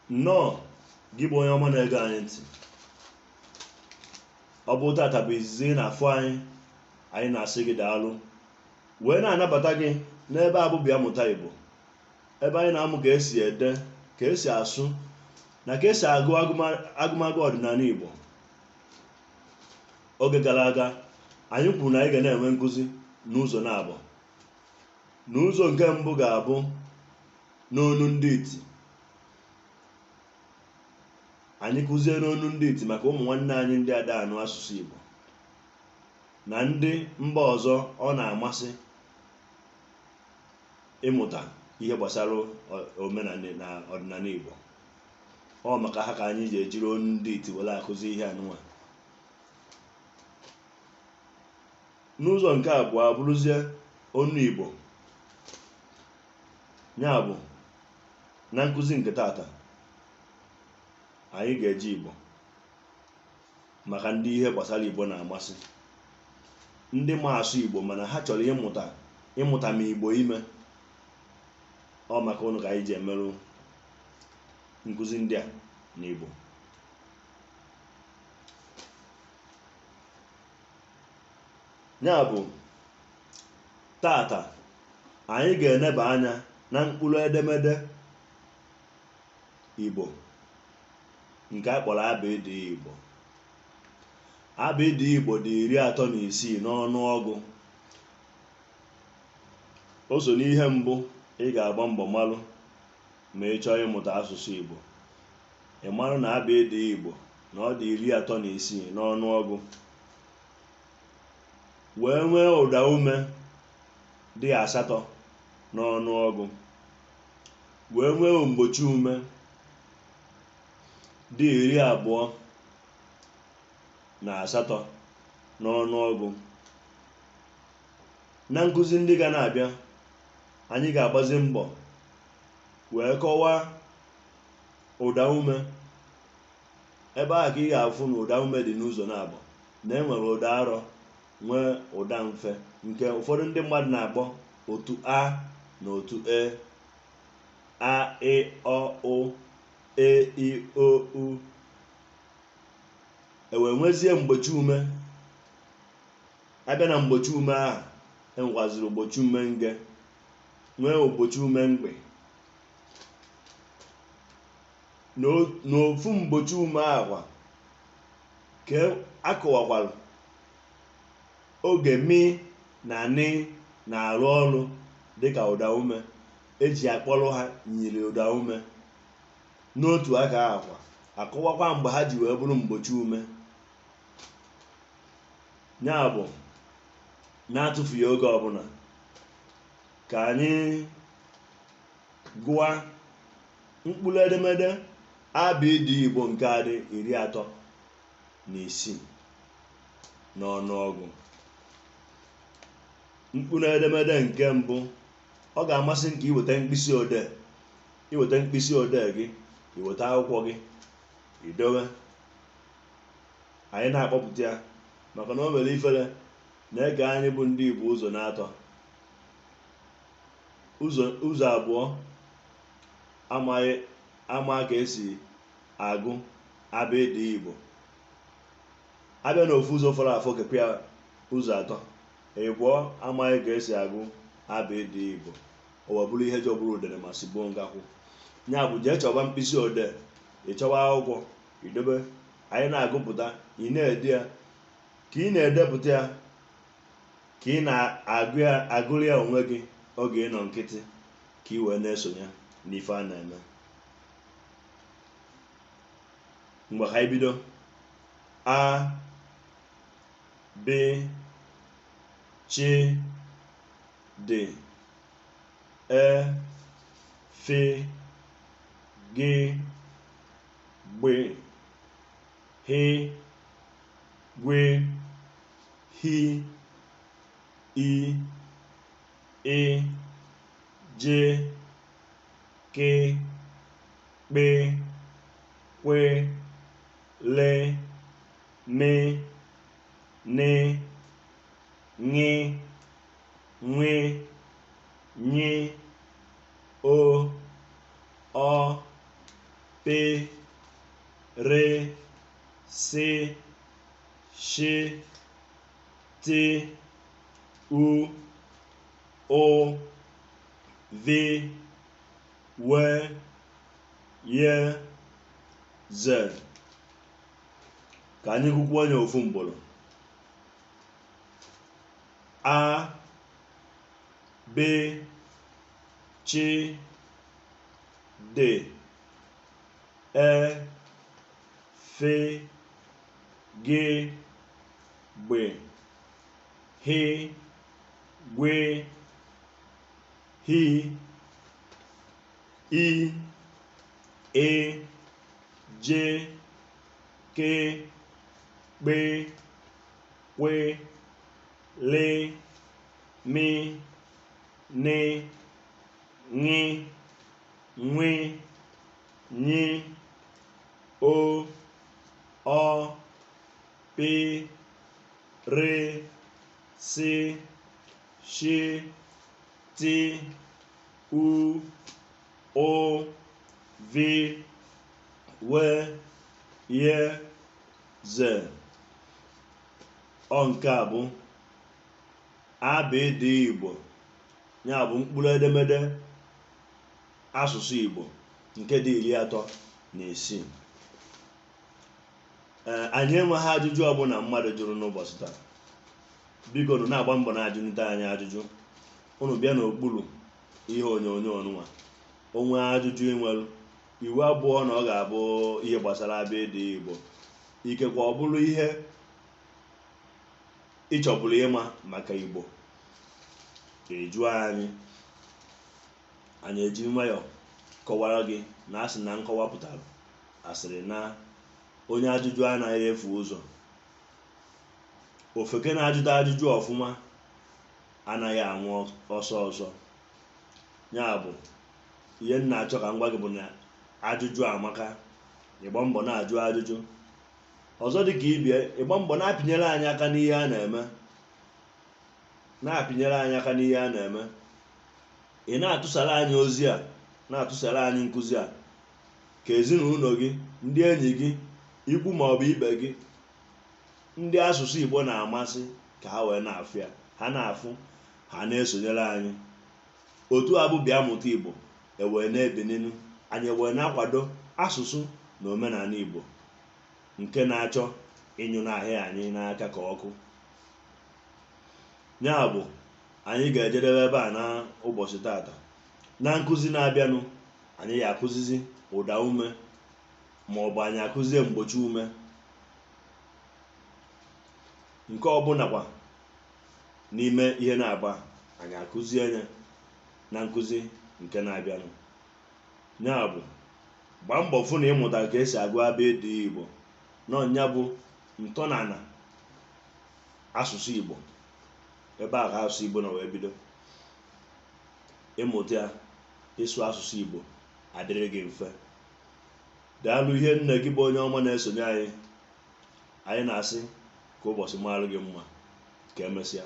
Nnọọ gị bụ onye ọma na-ege anyị ntị. Ọ bụ tata bụ izizi na-afụ anyị na-asị gị daalụ wee na-anabata gị n'ebe Abụbịa Mmụta Igbo, ebe anyị na-amụ ka esi ede, ka esi asụ na ka esi agụ agụmagụ ọdịnala Igbo. Oge gara aga anyị kwuru na anyị ga na-enwe nkụzi n'ụzọ na-abụ. N'ụzọ nke mbụ ga-abụ n'onu ndị iti. Anyị kụzie n'onu ndị iti maka ụmụ nwanne anyị ndị ada anụ asụsụ Igbo na ndị mba ọzọ ọ na-amasị ịmụta ihe gbasara omenala na ọdịnala Igbo. Ọ maka ha ka anyị ji ejiri onu ndị iti were akụzi ihe anụnwa. N'ụzọ nke abụọ abụrụzie onu Igbo, ya bụ na nkụzi nke tata anyị ga-eji Igbo maka ndị ihe gbasara Igbo na-amasị, ndị ma asụ Igbo mana ha chọrọ ịmụta ma Igbo ime. Ọ maka ụnụ ka anyị ji emerụ nkụzi ndị a n'Igbo. Ya bụ tata anyị ga-eneba anya na mkpụrụ edemede Igbo nke a kpọrọ abịdị Igbo. Abịdị Igbo dị 36 n'ọnụọgụ. O so n'ihe mbụ ị ga-agba mbọ malụ ma ị chọọ ịmụta asụsụ Igbo. Ị marụ na abịdị Igbo na ọ dị 36 n'ọnụọgụ, wee nwee ụda ume dị 8 n'ọnụọgụ, wee nwee mgbochi ume dị 28 n'ọnụọgụ. Na nkụzi ndị ga na-abịa, anyị ga-agbazi mbọ wee kọwaa ụda ume. Ebe a ka ị ga-afụ na ụda ume dị n'ụzọ na-abụ, na enwere ụda arọ nwee ụda mfe nke ụfọdụ ndị mmadụ na-akpọ otu a na otu e, a, ị, ọ, ụ, e, i, o, u. Ewee nwezie mgbochi ume. Abịa na mgbochi ume ahụ, enwekwaziri mgbochi ume nge, nwee mgbochi ume mkpị. N'ofu mgbochi ume ahụ ka akọwakwara oge mi na ni na-arụ ọrụ dịka ụda ume, eji akpọrọ ha nyiri ụda ume. N'otu aka akwa akọwakwa mgbe ha ji wee bụrụ mgbochi ume. Ya bụ na-atụfughị oge ọbụla ka anyị gụa mkpụrụ edemede abịdị Igbo nke a dị 36 n'ọnụọgụ. Mkpụrụ edemede nke mbụ, ọ ga-amasị m ka iweta mkpịsị odee gị, iweta akwụkwọ gị, idowe. Anyị na-akpọpụta ya maka na o nwere ifere na-ege anyị bụ ndị Igbo ụzọ na-atọ. Ụzọ abụọ ama ka esi agụ abịdị Igbo. Abịa na ofu ụzọ fọrọ afọ kepụ ya ụzọ atọ, ịbụọ amaghị ka esi agụ abịdị Igbo. O wee bụrụ ihe jọgburu udene ma sigbuo ngakwụ. Ya bụ jee chọba mkpịsị odee, ịchọwa akwụkwọ, idobe. Anyị na-agụpụta, ị na-ede ya. Ka ị na-edepụta ya ka ị na-agụrụ ya onwe gị oge ị nọ nkịtị, ka ị wee na-esonye n'ife a na-eme. Mgbe ha bido, a, b, ch, dị e fe gị gbe he gwe hi i ị je ke kpe kwe le me ne ṅị nwe nye o ọ pe re se shi ti u o ve we ye ze. Ka anyị gụkwuo onye ofu mgboro. A b ch d e f g gb h gwe hi i e je ke kpe kwe le me ne ṅị nwe nye o ọ pe re se shi ti u o ve we ye ze. Ọ nke a bụ abịdị Igbo, ya bụ mkpụrụ edemede asụsụ Igbo nke dị 36. Anyị enweghị ajụjụ ọbụla mmadụ jụrụ n'ụbọchị taa. Biko nụ na-agba mbọ na-ajụnite anyị ajụjụ. Unu bịa n'okpuru ihe onyonyo ọnụnwa. Onwe ajụjụ ịnwelu iwu abụọ na ọ ga-abụ ihe gbasara abịdị Igbo. Ikekwe ọ bụrụ ihe ịchọbụrụ ịma maka Igbo, ejụọ anyị eji nwayọọ kọwara gị na asị na nkọwapụtara asịrị na onye ajụjụ anaghị efu ụzọ. Ofeke na-ajụta ajụjụ ọfụma anaghị anwụ ọsọ ọsọ. Ya bụ ihe m na-achọ ka m gwa gị bụ na ajụjụ amaka. Ịgba mbọ na-ajụ ajụjụ. Ọzọ dị ka ibie, ịgba mbọ na-apịnyere anyị aka n'ihe a na-eme. Na-apịnyere anyị aka n'ihe a na-eme. Ị na-atụsara anyị ozi a, na-atụsara anyị nkụzi a, ka ezinụlọ gị, ndị enyi gị, ikwu maọbụ ibe gị, ndị asụsụ Igbo na-amasị ka ha wee na-afụ ya. Ha na-afụ, ha na-esonyere anyị. Otu a bụ bịa mụta Igbo ewee na-ebenenu, anyị ewee na-akwado asụsụ na omenala Igbo nke na-achọ ịnyụ n'ahịa anyị n'aka ka ọkụ. Ya bụ anyị ga-ejedebe ebe a na ụbọchị tata. Na nkụzi na-abịanụ, anyị ya akụzizi ụda ume maọbụ anyị akụzie mgbochi ume. Nke ọbụla kwa n'ime ihe na-agba anyị akụzie ya na nkụzi nke na-abịanụ. Ya bụ gbaa mbọ fụ na ịmụta ka esi agụ abịdị Igbo. N'ọnya bụ ntọala asụsụ Igbo. Ebe a ka asụsụ Igbo na wee bido. Ịmụta ya, ịsụ asụsụ Igbo adịrị gị mfe. Daalụ ihe nne gị bụ onye ọma na-esonye anyị. Anyị na-asị ka ụbọchị mara gị mma. Ka emesịa.